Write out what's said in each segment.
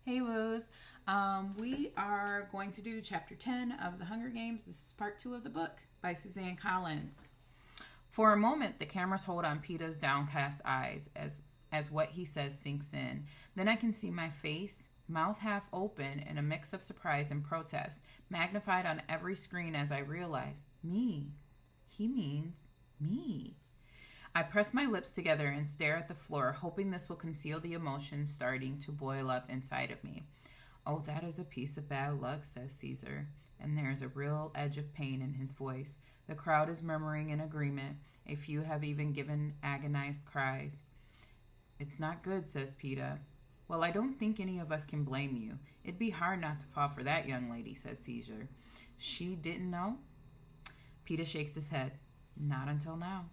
Hey, Luz. We are going to do chapter 10 of The Hunger Games. This is part 2 of the book by Suzanne Collins. For a moment, the cameras hold on Peeta's downcast eyes as what he says sinks in. Then I can see my face, mouth half open, in a mix of surprise and protest, magnified on every screen as I realize, me. He means me. I press my lips together and stare at the floor, hoping this will conceal the emotions starting to boil up inside of me. Oh, that is a piece of bad luck, says Caesar, and there is a real edge of pain in his voice. The crowd is murmuring in agreement. A few have even given agonized cries. It's not good, says Peeta. Well, I don't think any of us can blame you. It'd be hard not to fall for that young lady, says Caesar. She didn't know? Peeta shakes his head. Not until now.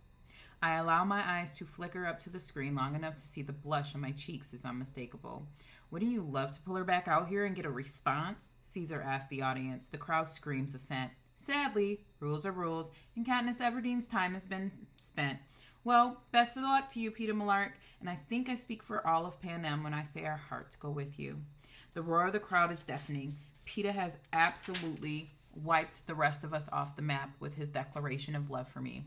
I allow my eyes to flicker up to the screen long enough to see the blush on my cheeks is unmistakable. Wouldn't you love to pull her back out here and get a response? Caesar asked the audience. The crowd screams assent. Sadly, rules are rules, and Katniss Everdeen's time has been spent. Well, best of luck to you, Peeta Mellark, and I think I speak for all of Panem when I say our hearts go with you. The roar of the crowd is deafening. Peeta has absolutely wiped the rest of us off the map with his declaration of love for me.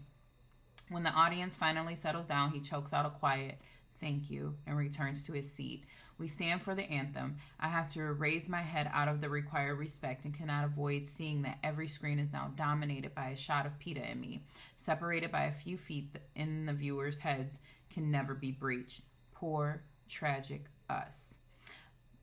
When the audience finally settles down, he chokes out a quiet thank you and returns to his seat. We stand for the anthem. I have to raise my head out of the required respect and cannot avoid seeing that every screen is now dominated by a shot of Peeta and me. Separated by a few feet in the viewers' heads can never be breached. Poor, tragic us.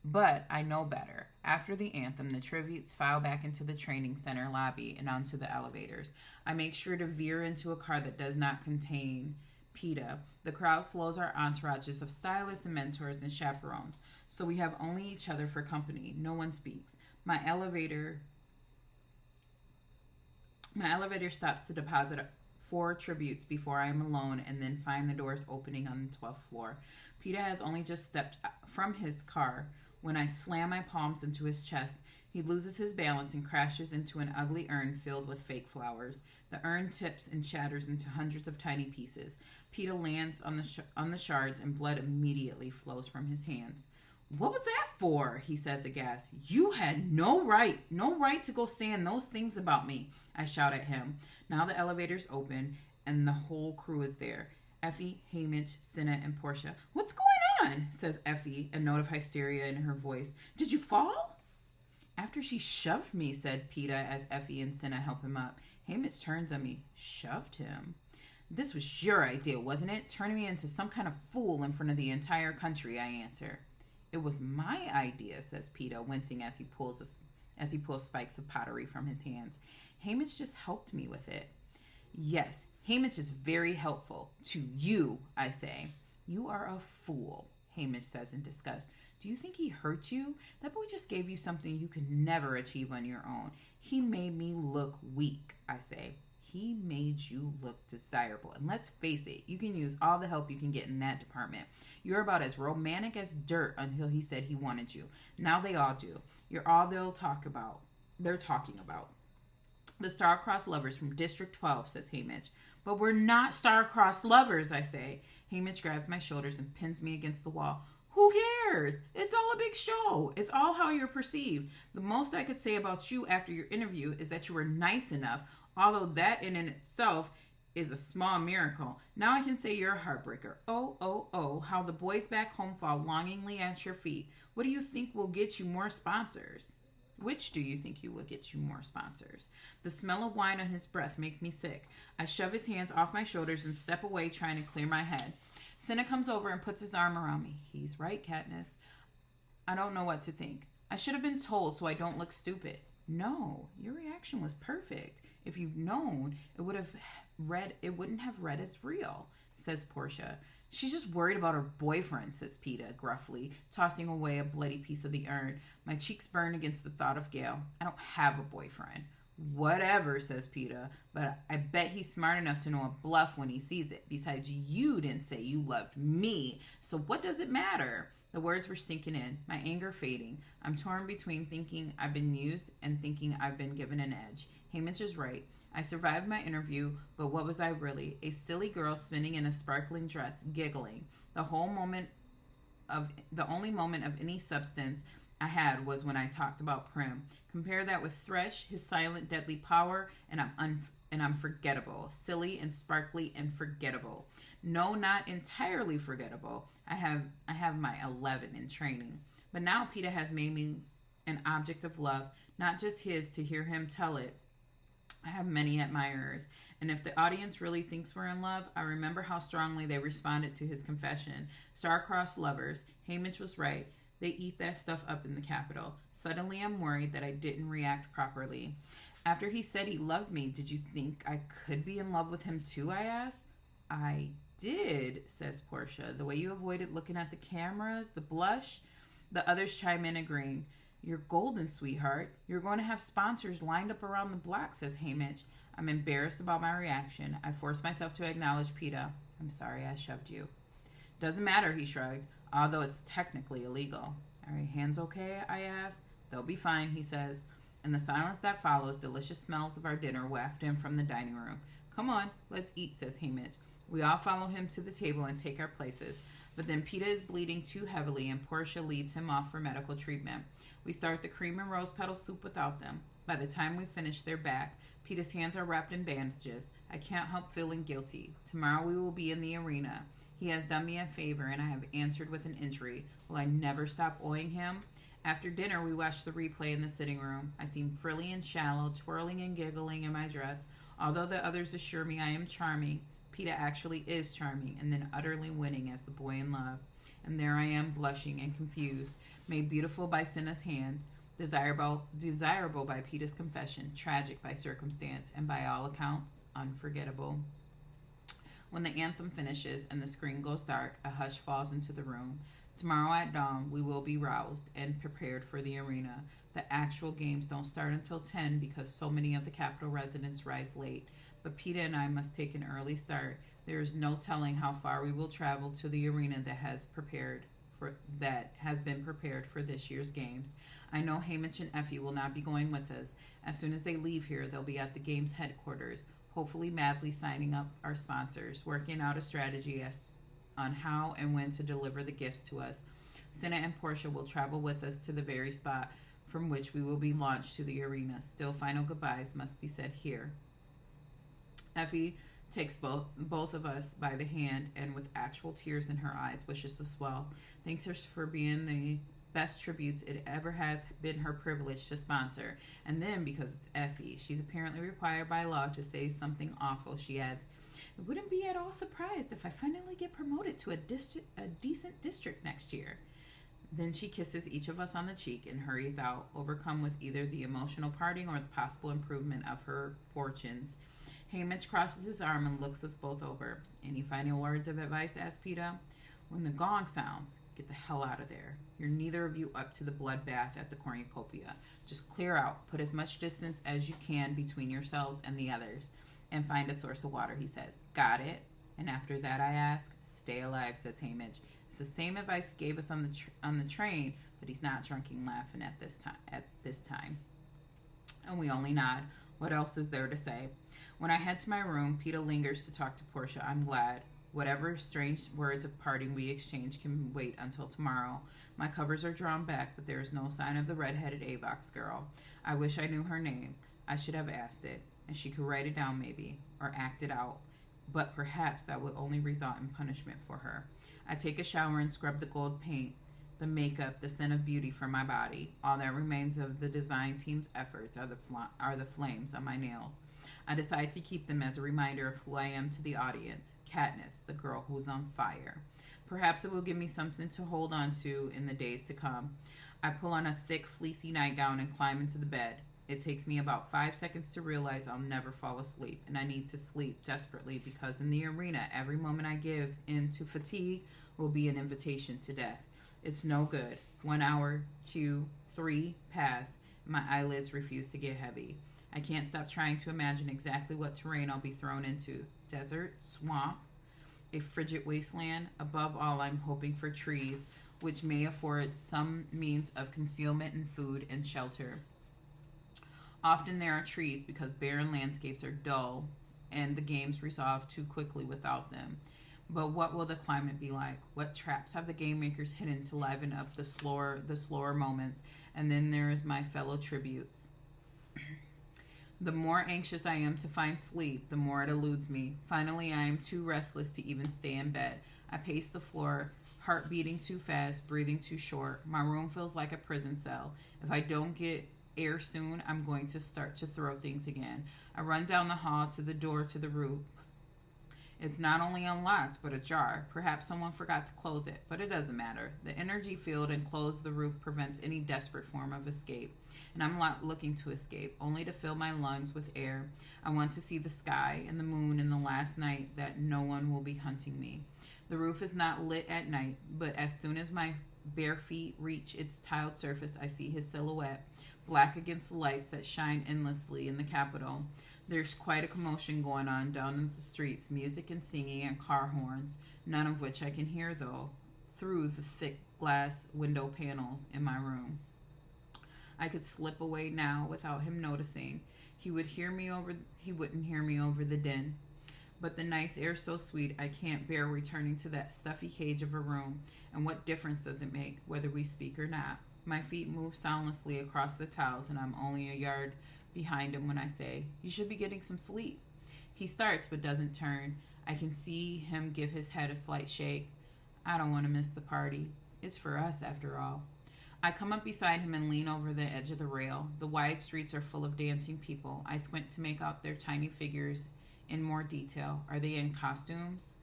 But I know better. After the anthem, the tributes file back into the training center lobby and onto the elevators. I make sure to veer into a car that does not contain Peeta. The crowd slows our entourages of stylists and mentors and chaperones, so we have only each other for company. No one speaks. My elevator stops to deposit 4 tributes before I am alone and then find the doors opening on the 12th floor. Peeta has only just stepped from his car when I slam my palms into his chest. He loses his balance and crashes into an ugly urn filled with fake flowers. The urn tips and shatters into hundreds of tiny pieces. Peeta lands on the shards and blood immediately flows from his hands. What was that for? He says aghast. You had no right to go saying those things about me, I shout at him. Now the elevator's open and the whole crew is there. Effie, Haymitch, Cinna, and Portia. What's going on? Says Effie, a note of hysteria in her voice. Did you fall? After she shoved me, said Peeta as Effie and Cinna help him up. Haymitch turns on me. Shoved him? This was your idea, wasn't it? Turning me into some kind of fool in front of the entire country, I answer. It was my idea, says Peeta, wincing as he pulls spikes of pottery from his hands. Haymitch just helped me with it. Yes, Haymitch is very helpful. To you, I say. You are a fool, Haymitch says in disgust. Do you think he hurt you? That boy just gave you something you could never achieve on your own. He made me look weak, I say. He made you look desirable. And let's face it, you can use all the help you can get in that department. You're about as romantic as dirt until he said he wanted you. Now they all do. You're all they're talking about. The star-crossed lovers from District 12, says Haymitch. But we're not star-crossed lovers, I say. Haymitch grabs my shoulders and pins me against the wall. Who cares? It's all a big show. It's all how you're perceived. The most I could say about you after your interview is that you were nice enough, although that in itself is a small miracle. Now I can say you're a heartbreaker. Oh, how the boys back home fall longingly at your feet. What do you think will get you more sponsors? Which do you think will get you more sponsors? The smell of wine on his breath makes me sick. I shove his hands off my shoulders and step away, trying to clear my head. Cinna comes over and puts his arm around me. He's right, Katniss. I don't know what to think. I should have been told so I don't look stupid. No, your reaction was perfect. If you'd known, it wouldn't have read as real, says Portia. She's just worried about her boyfriend, says Peeta gruffly, tossing away a bloody piece of the urn. My cheeks burn against the thought of Gale. I don't have a boyfriend. Whatever, says Peeta, but I bet he's smart enough to know a bluff when he sees it. Besides, you didn't say you loved me, so what does it matter? The words were sinking in, my anger fading. I'm torn between thinking I've been used and thinking I've been given an edge. Haymitch is right. I survived my interview, but what was I really? A silly girl spinning in a sparkling dress, giggling. The only moment of any substance I had was when I talked about Prim. Compare that with Thresh, his silent, deadly power, and I'm forgettable, silly and sparkly and forgettable. No, not entirely forgettable. I have my 11 in training, but now PETA has made me an object of love, not just his. To hear him tell it, I have many admirers, and if the audience really thinks we're in love, I remember how strongly they responded to his confession. Star-crossed lovers. Haymitch was right. They eat that stuff up in the Capitol. Suddenly, I'm worried that I didn't react properly. After he said he loved me, did you think I could be in love with him too? I asked. I did, says Portia. The way you avoided looking at the cameras, the blush. The others chime in agreeing. You're golden, sweetheart. You're going to have sponsors lined up around the block, says Haymitch. I'm embarrassed about my reaction. I forced myself to acknowledge PETA. I'm sorry I shoved you. Doesn't matter, he shrugged, although it's technically illegal. Are your hands okay? I asked. They'll be fine, he says. In the silence that follows, delicious smells of our dinner waft in from the dining room. Come on, let's eat, says Haymitch. We all follow him to the table and take our places. But then PETA is bleeding too heavily and Portia leads him off for medical treatment. We start the cream and rose petal soup without them. By the time we finish, they're back. PETA's hands are wrapped in bandages. I can't help feeling guilty. Tomorrow we will be in the arena. He has done me a favor and I have answered with an injury. Will I never stop owing him? After dinner, we watched the replay in the sitting room. I seem frilly and shallow, twirling and giggling in my dress. Although the others assure me I am charming, PETA actually is charming and then utterly winning as the boy in love. And there I am, blushing and confused, made beautiful by Cinna's hands, desirable by PETA's confession, tragic by circumstance, and by all accounts, unforgettable. When the anthem finishes and the screen goes dark, a hush falls into the room. Tomorrow at dawn, we will be roused and prepared for the arena. The actual games don't start until 10 because so many of the Capitol residents rise late. But PETA and I must take an early start. There is no telling how far we will travel to the arena that has been prepared for this year's games. I know Haymitch and Effie will not be going with us. As soon as they leave here, they'll be at the games headquarters, hopefully madly signing up our sponsors, working out a strategy on how and when to deliver the gifts to us. Cinna and Portia will travel with us to the very spot from which we will be launched to the arena. Still, final goodbyes must be said here. Effie takes both of us by the hand and with actual tears in her eyes wishes us well. Thanks her for being the best tributes it ever has been her privilege to sponsor. And then, because it's Effie, she's apparently required by law to say something awful. She adds, I wouldn't be at all surprised if I finally get promoted to a decent district next year. Then she kisses each of us on the cheek and hurries out, overcome with either the emotional parting or the possible improvement of her fortunes. Haymitch crosses his arm and looks us both over. Any final words of advice? Asked PETA. When the gong sounds, get the hell out of there. You're neither of you up to the bloodbath at the cornucopia. Just clear out. Put as much distance as you can between yourselves and the others. And find a source of water, he says. Got it? And after that, I ask, stay alive, says Haymitch. It's the same advice he gave us on the train, but he's not drinking laughing at this time. And we only nod. What else is there to say? When I head to my room, PETA lingers to talk to Portia. I'm glad. Whatever strange words of parting we exchange can wait until tomorrow. My covers are drawn back, but there is no sign of the red-headed Avox girl. I wish I knew her name. I should have asked it, and she could write it down maybe, or act it out. But perhaps that would only result in punishment for her. I take a shower and scrub the gold paint, the makeup, the scent of beauty from my body. All that remains of the design team's efforts are the flames on my nails. I decide to keep them as a reminder of who I am to the audience. Katniss, the girl who's on fire. Perhaps it will give me something to hold on to in the days to come. I pull on a thick, fleecy nightgown and climb into the bed. It takes me about 5 seconds to realize I'll never fall asleep, and I need to sleep desperately because in the arena, every moment I give in to fatigue will be an invitation to death. It's no good. 1 hour, 2, 3 pass. My eyelids refuse to get heavy. I can't stop trying to imagine exactly what terrain I'll be thrown into. Desert, swamp, a frigid wasteland. Above all, I'm hoping for trees, which may afford some means of concealment and food and shelter. Often there are trees because barren landscapes are dull and the games resolve too quickly without them. But what will the climate be like? What traps have the game makers hidden to liven up the slower moments? And then there is my fellow tributes. The more anxious I am to find sleep, the more it eludes me. Finally, I am too restless to even stay in bed. I pace the floor, heart beating too fast, breathing too short. My room feels like a prison cell. If I don't get air soon, I'm going to start to throw things again. I run down the hall to the door to the roof. It's not only unlocked, but ajar. Perhaps someone forgot to close it, but it doesn't matter. The energy field enclosed the roof prevents any desperate form of escape. And I'm not looking to escape, only to fill my lungs with air. I want to see the sky and the moon in the last night that no one will be hunting me. The roof is not lit at night, but as soon as my bare feet reach its tiled surface, I see his silhouette, black against the lights that shine endlessly in the Capitol. There's quite a commotion going on down in the streets, music and singing and car horns, none of which I can hear, though, through the thick glass window panels in my room. I could slip away now without him noticing. He wouldn't hear me over the din. But the night's air so sweet, I can't bear returning to that stuffy cage of a room. And what difference does it make, whether we speak or not? My feet move soundlessly across the tiles, and I'm only a yard behind him when I say, "You should be getting some sleep." He starts but doesn't turn. I can see him give his head a slight shake. I don't want to miss the party. It's for us, after all. I come up beside him and lean over the edge of the rail. The wide streets are full of dancing people. I squint to make out their tiny figures in more detail. Are they in costumes?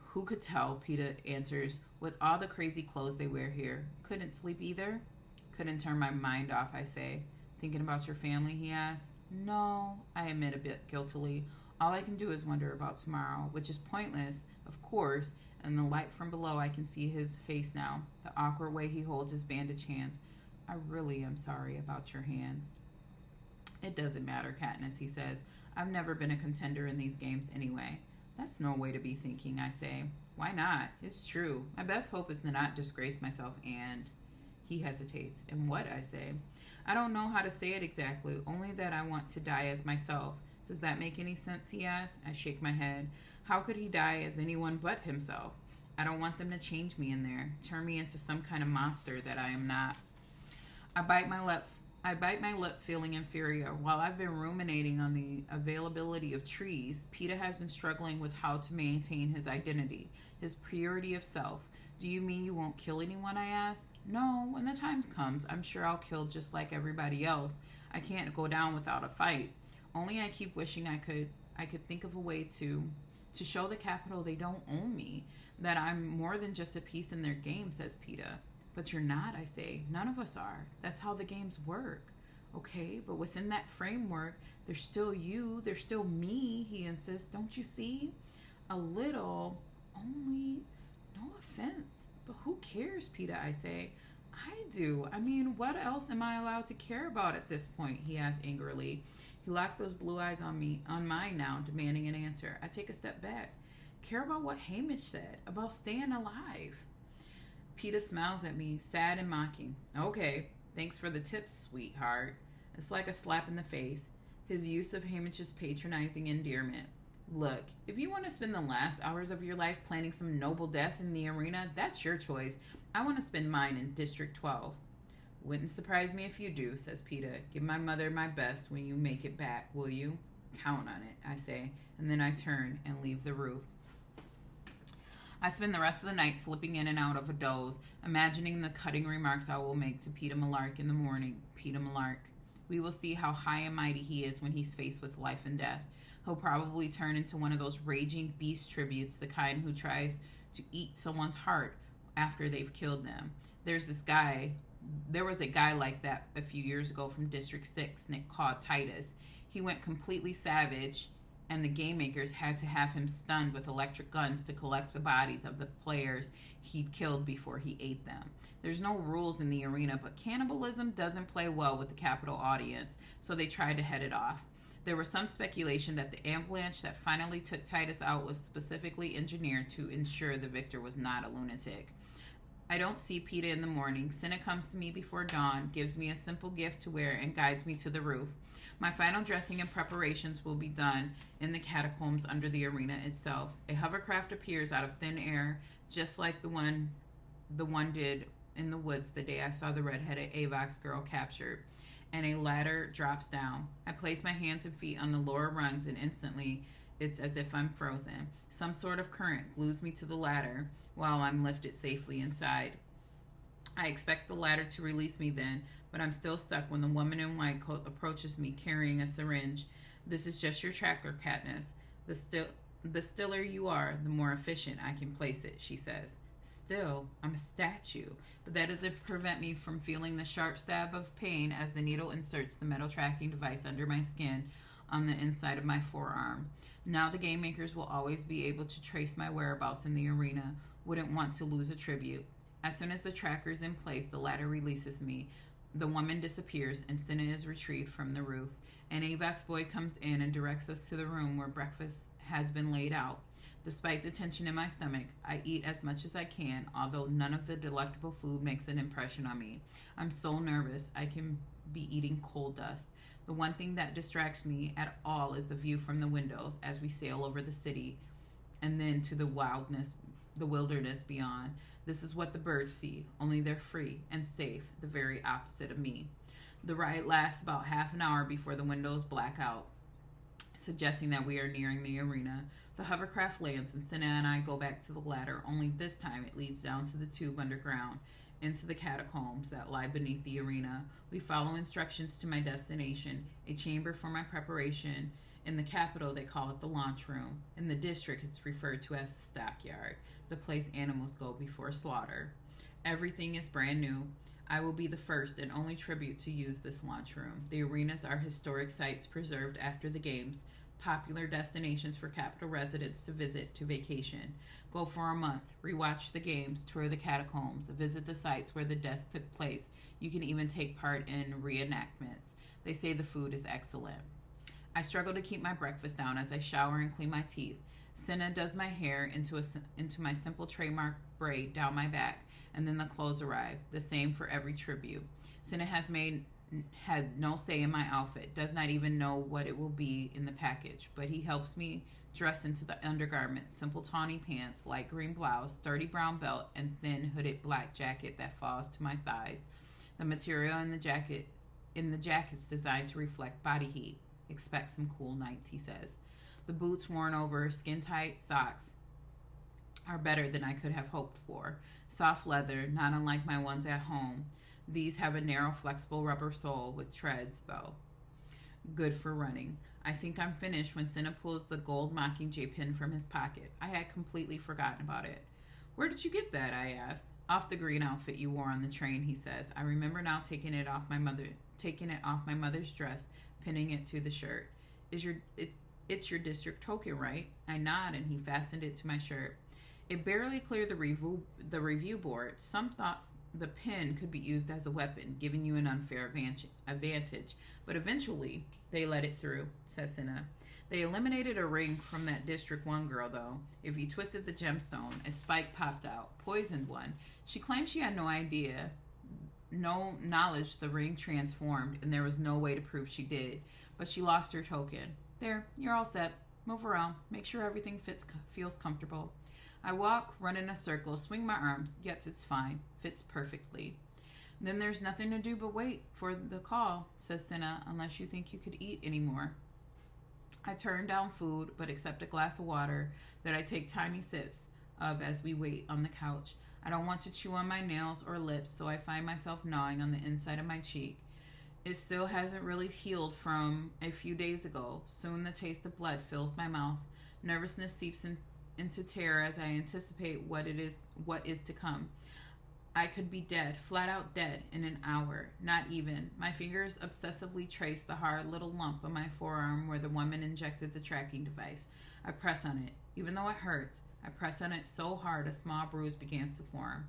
Who could tell, Peter answers, with all the crazy clothes they wear here. Couldn't sleep either? Couldn't turn my mind off, I say. Thinking about your family, he asks. No, I admit a bit guiltily. All I can do is wonder about tomorrow, which is pointless, of course. In the light from below, I can see his face now, the awkward way he holds his bandaged hands. I really am sorry about your hands. It doesn't matter, Katniss, he says. I've never been a contender in these games anyway. That's no way to be thinking, I say. Why not? It's true. My best hope is to not disgrace myself and... He hesitates. And what, I say? I don't know how to say it exactly, only that I want to die as myself. Does that make any sense, he asks. I shake my head. How could he die as anyone but himself? I don't want them to change me in there, turn me into some kind of monster that I am not. I bite my lip, feeling inferior. While I've been ruminating on the availability of trees, Peeta has been struggling with how to maintain his identity, his purity of self. Do you mean you won't kill anyone, I ask. No, when the time comes, I'm sure I'll kill just like everybody else. I can't go down without a fight. Only I keep wishing I could think of a way to show the Capitol they don't own me, that I'm more than just a piece in their game, says Peeta. But you're not, I say. None of us are. That's how the games work. Okay, but within that framework, there's still you, there's still me, he insists. Don't you see? A little, only, no offense. But who cares, Peeta, I say. I do. I mean, what else am I allowed to care about at this point? He asks angrily. He locked those blue eyes on mine now, demanding an answer. I take a step back. Care about what Haymitch said, about staying alive. Peeta smiles at me, sad and mocking. Okay, thanks for the tips, sweetheart. It's like a slap in the face. His use of Haymitch's patronizing endearment. Look, if you want to spend the last hours of your life planning some noble death in the arena, that's your choice. I want to spend mine in District 12. Wouldn't surprise me if you do, says Peeta. Give my mother my best when you make it back, will you? Count on it, I say, and then I turn and leave the roof. I spend the rest of the night slipping in and out of a doze, imagining the cutting remarks I will make to Peeta Mellark in the morning. Peeta Mellark. We will see how high and mighty he is when he's faced with life and death. He'll probably turn into one of those raging beast tributes, the kind who tries to eat someone's heart after they've killed them. There was a guy like that a few years ago from District 6 called Titus. He went completely savage, and the game makers had to have him stunned with electric guns to collect the bodies of the players he'd killed before he ate them. There's no rules in the arena, but cannibalism doesn't play well with the Capitol audience, so they tried to head it off. There was some speculation that the avalanche that finally took Titus out was specifically engineered to ensure the victor was not a lunatic. I don't see Peeta in the morning. Cinna comes to me before dawn, gives me a simple gift to wear, and guides me to the roof. My final dressing and preparations will be done in the catacombs under the arena itself. A hovercraft appears out of thin air, just like the one did in the woods the day I saw the red-headed Avox girl captured, and a ladder drops down. I place my hands and feet on the lower rungs, and instantly it's as if I'm frozen. Some sort of current glues me to the ladder while I'm lifted safely inside. I expect the ladder to release me then, but I'm still stuck when the woman in white coat approaches me carrying a syringe. This is just your tracker, Katniss. The stiller you are, the more efficient I can place it, she says. Still, I'm a statue, but that doesn't prevent me from feeling the sharp stab of pain as the needle inserts the metal tracking device under my skin on the inside of my forearm. Now the game makers will always be able to trace my whereabouts in the arena. Wouldn't want to lose a tribute. As soon as the tracker's in place, the ladder releases me. The woman disappears, and Cinna is retrieved from the roof. An Avox boy comes in and directs us to the room where breakfast has been laid out. Despite the tension in my stomach, I eat as much as I can, although none of the delectable food makes an impression on me. I'm so nervous I can be eating coal dust. The one thing that distracts me at all is the view from the windows as we sail over the city and then to the wilderness beyond. This is what the birds see, only they're free and safe, the very opposite of me. The ride lasts about half an hour before the windows black out, suggesting that we are nearing the arena. The hovercraft lands and Cinna and I go back to the ladder, only this time it leads down to the tube underground, into the catacombs that lie beneath the arena. We follow instructions to my destination, a chamber for my preparation. In the capital, they call it the launch room. In the district, it's referred to as the stockyard, the place animals go before slaughter. Everything is brand new. I will be the first and only tribute to use this launch room. The arenas are historic sites preserved after the games, popular destinations for capital residents to visit to vacation. Go for a month, rewatch the games, tour the catacombs, visit the sites where the deaths took place. You can even take part in reenactments. They say the food is excellent. I struggle to keep my breakfast down as I shower and clean my teeth. Cinna does my hair into my simple trademark braid down my back, and then the clothes arrive, the same for every tribute. Cinna had no say in my outfit, does not even know what it will be in the package, but he helps me dress into the undergarment, simple tawny pants, light green blouse, sturdy brown belt, and thin hooded black jacket that falls to my thighs. The material in the jacket's designed to reflect body heat. Expect some cool nights, he says. The boots worn over skin-tight socks are better than I could have hoped for. Soft leather, not unlike my ones at home. These have a narrow, flexible rubber sole with treads, though. Good for running. I think I'm finished when Cinna pulls the gold Mockingjay pin from his pocket. I had completely forgotten about it. Where did you get that? I asked. Off the green outfit you wore on the train, he says. I remember now taking it off my mother's dress, pinning it to the shirt. It's your district token, right? I nod, and he fastened it to my shirt. It barely cleared the review board. Some thought the pin could be used as a weapon, giving you an unfair advantage. But eventually, they let it through, says Cinna. They eliminated a ring from that District 1 girl, though. If you twisted the gemstone, a spike popped out, poisoned one. She claimed she had no knowledge the ring transformed, and there was no way to prove she did. But she lost her token. There, you're all set. Move around. Make sure everything feels comfortable. I walk, run in a circle, swing my arms. Yes, it's fine. Fits perfectly. Then there's nothing to do but wait for the call, says Cinna, unless you think you could eat anymore. I turn down food, but accept a glass of water that I take tiny sips of as we wait on the couch. I don't want to chew on my nails or lips, so I find myself gnawing on the inside of my cheek. It still hasn't really healed from a few days ago. Soon the taste of blood fills my mouth. Nervousness seeps into terror as I anticipate what is to come. I could be dead, flat out dead, in an hour. Not even. My fingers obsessively trace the hard little lump on my forearm where the woman injected the tracking device. I press on it. Even though it hurts, I press on it so hard a small bruise begins to form.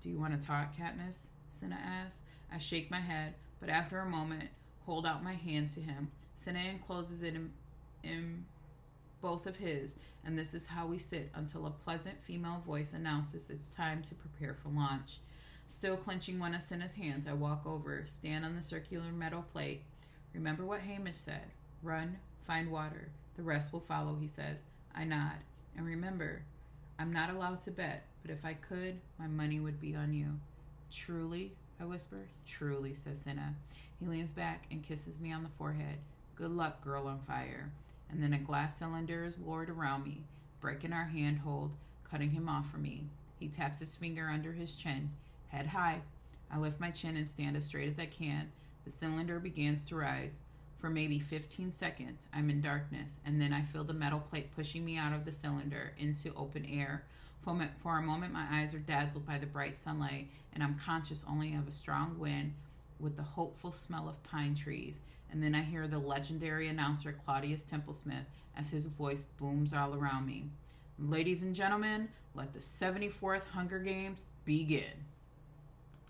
Do you want to talk, Katniss? Cinna asks. I shake my head, but after a moment, hold out my hand to him. Cinna encloses it both of his, and this is how we sit until a pleasant female voice announces it's time to prepare for launch. Still clenching one of Cinna's hands, I walk over, stand on the circular metal plate. Remember what Hamish said. Run, find water. The rest will follow, he says. I nod. And remember, I'm not allowed to bet, but if I could, my money would be on you. Truly? I whisper. Truly, says Cinna. He leans back and kisses me on the forehead. Good luck, girl on fire. And then a glass cylinder is lowered around me, breaking our handhold, cutting him off from me. He taps his finger under his chin. Head high. I lift my chin and stand as straight as I can. The cylinder begins to rise. For maybe 15 seconds, I'm in darkness, and then I feel the metal plate pushing me out of the cylinder into open air. For a moment, my eyes are dazzled by the bright sunlight, and I'm conscious only of a strong wind with the hopeful smell of pine trees. And then I hear the legendary announcer Claudius Templesmith as his voice booms all around me. Ladies and gentlemen, let the 74th Hunger Games begin.